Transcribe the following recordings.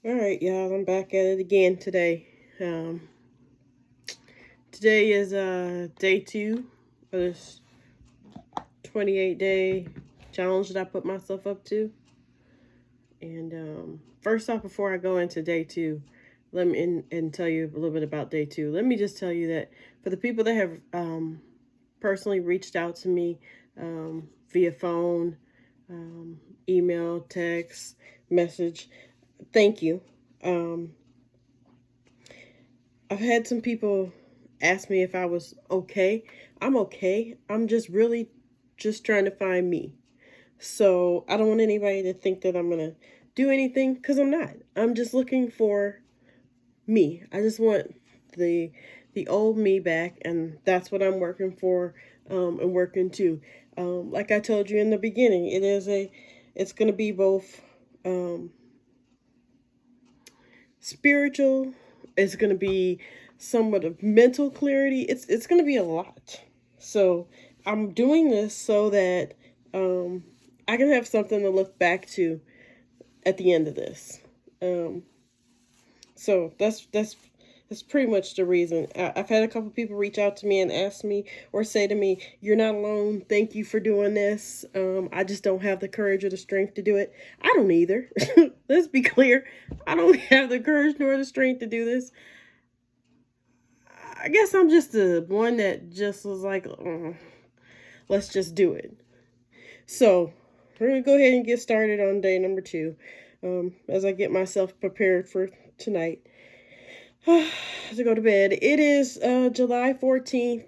All right, y'all. I'm back at it again today. Um, Today is day two of this 28-day challenge that I put myself up to. And first off, before I go into day two, let me and tell you a little bit about day two. Let me just tell you that for the people that have personally reached out to me via phone, email, text, message, thank you. Um, I've had some people ask me if I was okay. I'm okay. I'm just really just trying to find me. So I don't want anybody to think that I'm going to do anything because I'm not. I'm just looking for me. I just want the the old me back, and that's what I'm working for and working to. Like I told you in the beginning, it's going to be both um, spiritual. It's going to be somewhat of mental clarity. It's going to be a lot. So I'm doing this so that I can have something to look back to at the end of this. Um, so that's pretty much the reason. I've had a couple people reach out to me and ask me or say to me, "You're not alone. Thank you for doing this. I just don't have the courage or the strength to do it." I don't either. Let's be clear. I don't have the courage nor the strength to do this. I guess I'm just the one that just was like, let's just do it. So we're gonna go ahead and get started on day number two. As I get myself prepared for tonight to go to bed. It is July 14th,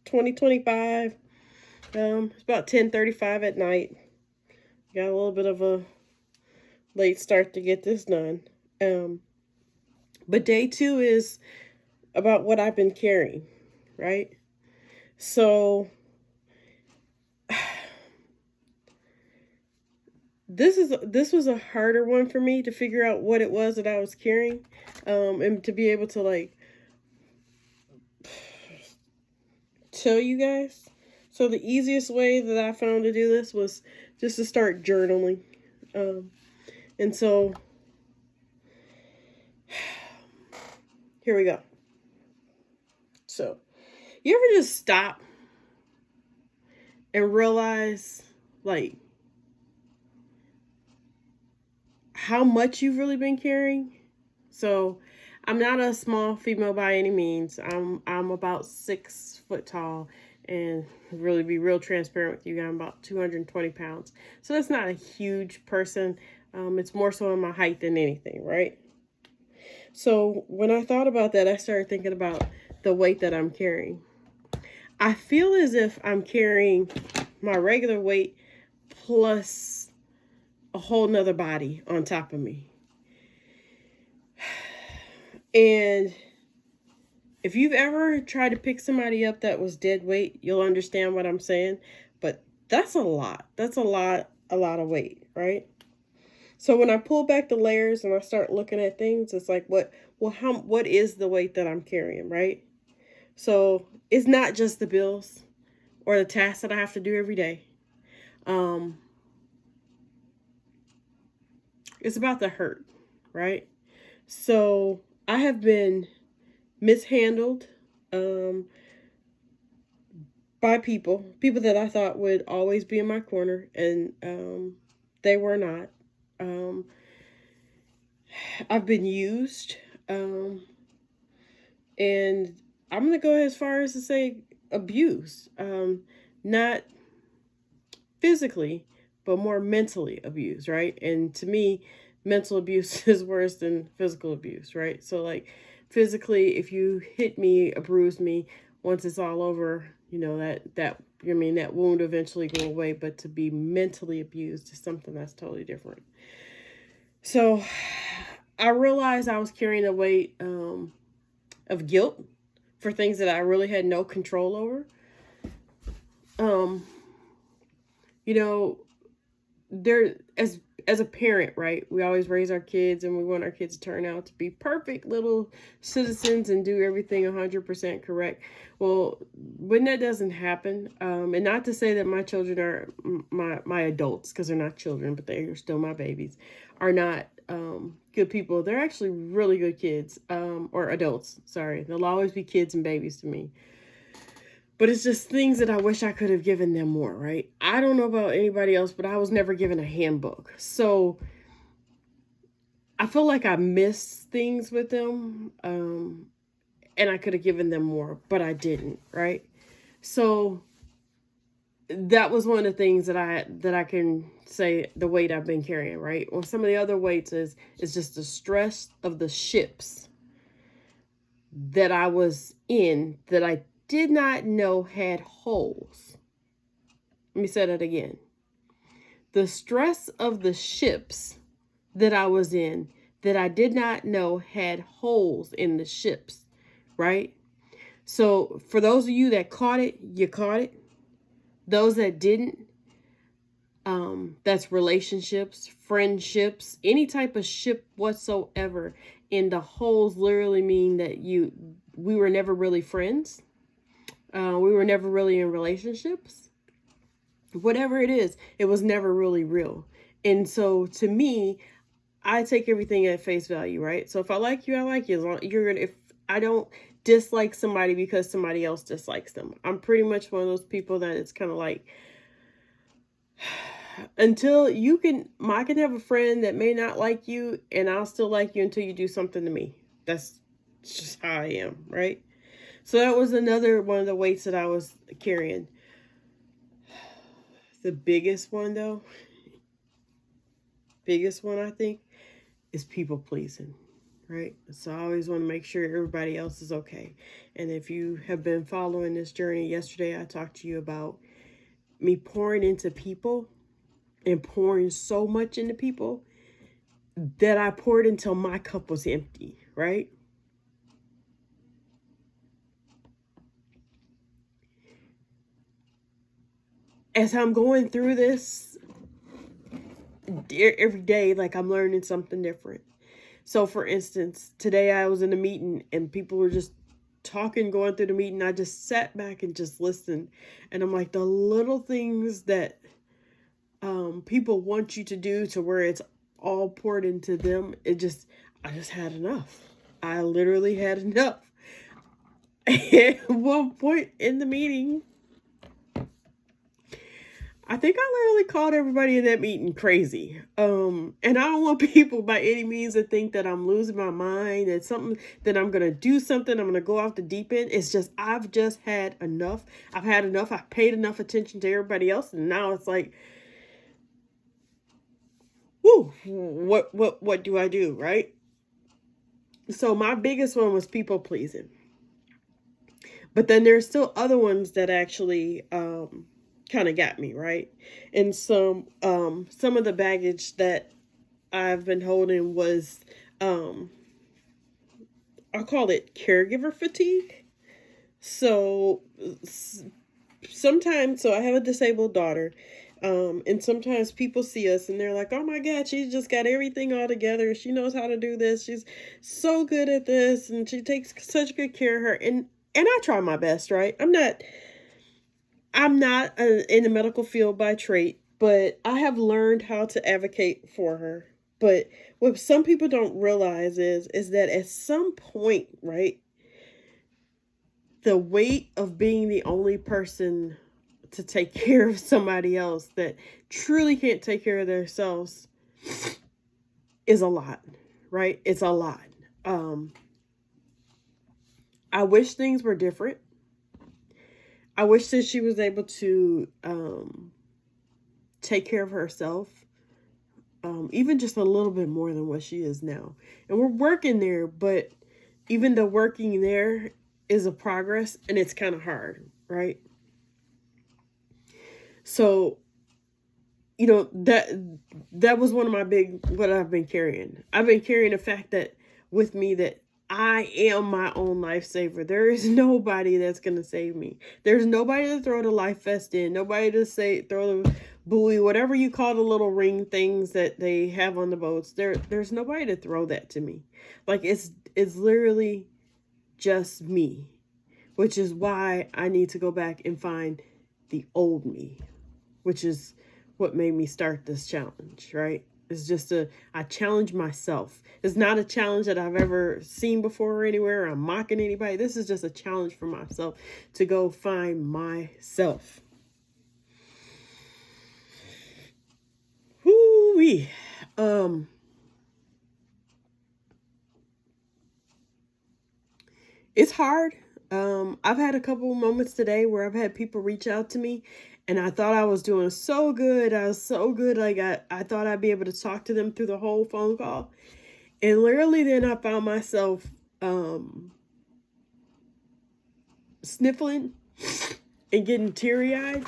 2025. It's about 10:35 at night. Got a little bit of a late start to get this done. Um, but day two is about what I've been carrying, right? So this was a harder one for me to figure out what it was that I was carrying, and to be able to like tell you guys. So the easiest way that I found to do this was just to start journaling, and so here we go. So you ever just stop and realize like how much you've really been carrying? So I'm not a small female by any means. I'm about 6 foot tall, and really be real transparent with you, I'm about 220 pounds. So that's not a huge person. It's more so in my height than anything, right? So when I thought about that, I started thinking about the weight that I'm carrying. I feel as if I'm carrying my regular weight plus a whole nother body on top of me. And if you've ever tried to pick somebody up that was dead weight, you'll understand what I'm saying. But that's a lot. That's a lot of weight, right? So when I pull back the layers and I start looking at things, it's like what is the weight that I'm carrying, right? So it's not just the bills or the tasks that I have to do every day. Um, it's about the hurt, right? So I have been mishandled um, by people that I thought would always be in my corner, and they were not. Um, I've been used, um, and I'm gonna go as far as to say abused. Not physically, but more mentally abused, right? And to me, mental abuse is worse than physical abuse, right? So like physically, if you hit me, bruise me, once it's all over, that wound eventually go away. But to be mentally abused is something that's totally different. So I realized I was carrying the weight of guilt for things that I really had no control over. Um, you know, there as a parent, right? We always raise our kids and we want our kids to turn out to be perfect little citizens and do everything 100% correct. Well, when that doesn't happen, and not to say that my children are my adults, because they're not children, but they are still my babies, are not good people. They're actually really good kids, or adults. Sorry, they'll always be kids and babies to me. But it's just things that I wish I could have given them more, right? I don't know about anybody else, but I was never given a handbook. So I feel like I missed things with them, and I could have given them more, but I didn't, right? So that was one of the things that I can say the weight I've been carrying, right? Or some of the other weights is just the stress of the ships that I was in that I did not know had holes. Let me say that again. The stress of the ships that I was in that I did not know had holes in the ships, right? So for those of you that caught it, you caught it. Those that didn't, that's relationships, friendships, any type of ship whatsoever. And the holes literally mean that we were never really friends. We were never really in relationships. Whatever it is, it was never really real. And so to me, I take everything at face value, right? So if I like you, I like you. As long, if I don't dislike somebody because somebody else dislikes them. I'm pretty much one of those people that it's kind of like, until I can have a friend that may not like you and I'll still like you until you do something to me. That's just how I am, right? So that was another one of the weights that I was carrying. The biggest one though, I think, is people pleasing, right? So I always want to make sure everybody else is okay. And if you have been following this journey, yesterday I talked to you about me pouring into people and pouring so much into people that I poured until my cup was empty, right? As I'm going through this every day, like I'm learning something different. So for instance, today I was in a meeting and people were just talking, going through the meeting. I just sat back and just listened. And I'm like, the little things that people want you to do to where it's all poured into them, I just had enough. I literally had enough. At one point in the meeting, I think I literally called everybody in that meeting crazy. And I don't want people by any means to think that I'm losing my mind, that something, that I'm gonna do something, I'm gonna go off the deep end. It's just I've just had enough. I've had enough. I've paid enough attention to everybody else, and now it's like, whoo, what do I do, right? So my biggest one was people pleasing. But then there's still other ones that actually kind of got me, right? And some of the baggage that I've been holding was I'll call it caregiver fatigue. So sometimes, so I have a disabled daughter. And sometimes people see us and they're like, oh my God, she's just got everything all together. She knows how to do this. She's so good at this. And she takes such good care of her. And I try my best, right? I'm not in the medical field by trait, but I have learned how to advocate for her. But what some people don't realize is that at some point, right, the weight of being the only person to take care of somebody else that truly can't take care of themselves is a lot, right? It's a lot. I wish things were different. I wish that she was able to take care of herself, even just a little bit more than what she is now. And we're working there, but even the working there is a progress, and it's kind of hard, right? So, that was one of my what I've been carrying. I've been carrying the fact that with me that I am my own lifesaver. There is nobody that's going to save me. There's nobody to throw the life vest in. Nobody to throw the buoy, whatever you call the little ring things that they have on the boats. There's nobody to throw that to me. Like it's literally just me, which is why I need to go back and find the old me, which is what made me start this challenge, right? It's just I challenge myself. It's not a challenge that I've ever seen before or anywhere. I'm mocking anybody. This is just a challenge for myself to go find myself. Whoo-wee. It's hard. I've had a couple moments today where I've had people reach out to me and I thought I was doing so good. I was so good. Like I thought I'd be able to talk to them through the whole phone call. And literally then I found myself sniffling and getting teary-eyed.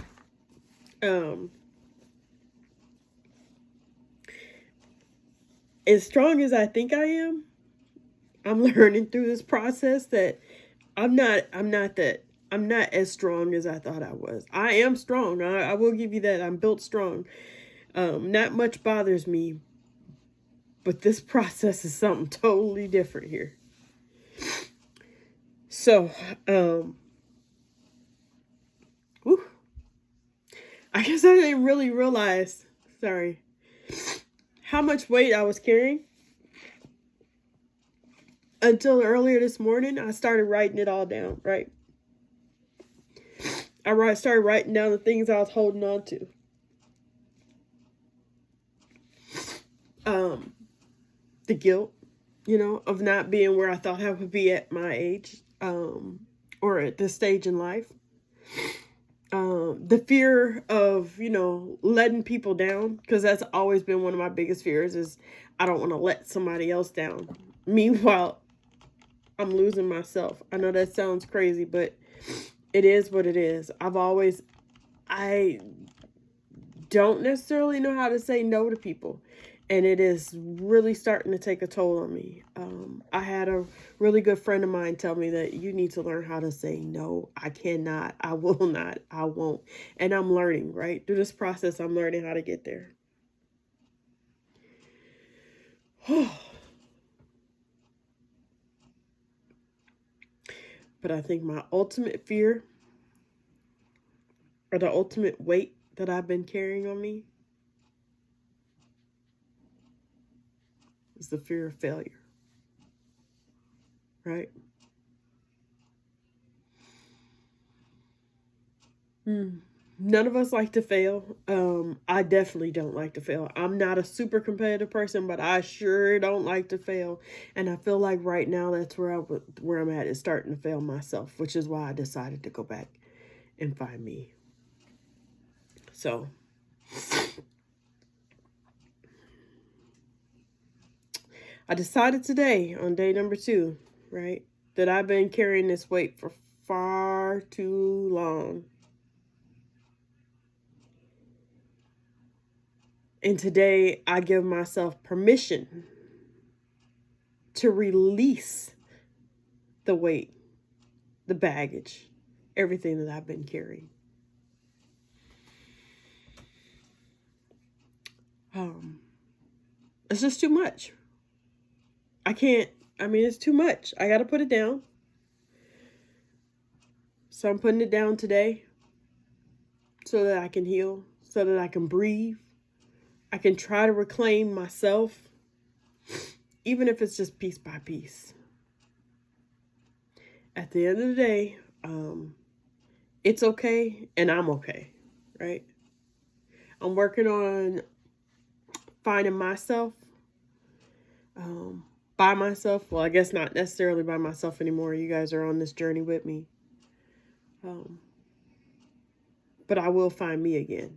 As strong as I think I am, I'm learning through this process that I'm not as strong as I thought I was. I am strong. I will give you that. I'm built strong. Not much bothers me, but this process is something totally different here. So, whew, I guess I didn't really realize, sorry, how much weight I was carrying until earlier this morning. I started writing it all down, right? I started writing down the things I was holding on to. The guilt, of not being where I thought I would be at my age, or at this stage in life. The fear of, letting people down, because that's always been one of my biggest fears, is I don't want to let somebody else down. Meanwhile, I'm losing myself. I know that sounds crazy, but it is what it is. I don't necessarily know how to say no to people. And it is really starting to take a toll on me. I had a really good friend of mine tell me that you need to learn how to say no. I cannot. I will not. I won't. And I'm learning, right? Through this process, I'm learning how to get there. But I think my ultimate fear, or the ultimate weight that I've been carrying on me, is the fear of failure. Right? None of us like to fail. I definitely don't like to fail. I'm not a super competitive person, but I sure don't like to fail. And I feel like right now that's where I'm at, is starting to fail myself, which is why I decided to go back and find me. So I decided today, on day number 2, right, that I've been carrying this weight for far too long. And today I give myself permission to release the weight, the baggage, everything that I've been carrying. It's just too much. It's too much. I got to put it down. So I'm putting it down today so that I can heal, so that I can breathe. I can try to reclaim myself, even if it's just piece by piece. At the end of the day, it's okay and I'm okay, right? I'm working on finding myself by myself. Well, I guess not necessarily by myself anymore. You guys are on this journey with me. But I will find me again.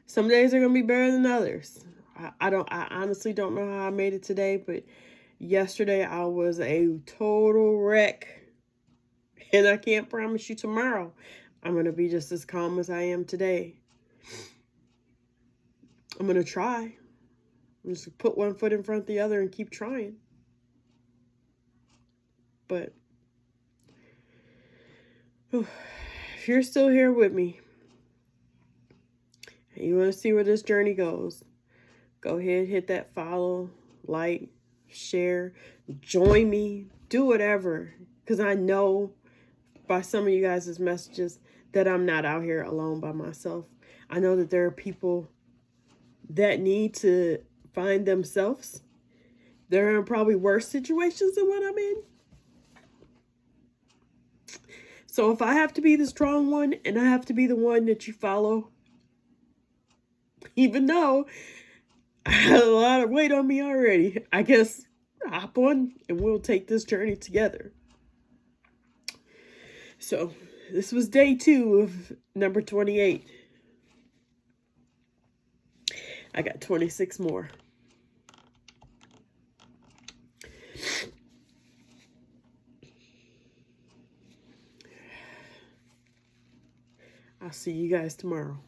Some days are going to be better than others. I honestly don't know how I made it today, but yesterday I was a total wreck. And I can't promise you tomorrow I'm going to be just as calm as I am today. I'm going to try. Just put one foot in front of the other and keep trying. But if you're still here with me and you want to see where this journey goes, go ahead, hit that follow, like, share, join me, do whatever. Because I know by some of you guys' messages that I'm not out here alone by myself. I know that there are people that need to find themselves. They're in probably worse situations than what I'm in. So if I have to be the strong one and I have to be the one that you follow, even though I had a lot of weight on me already, I guess hop on and we'll take this journey together. So this was day 2 of number 28. I got 26 more. I'll see you guys tomorrow.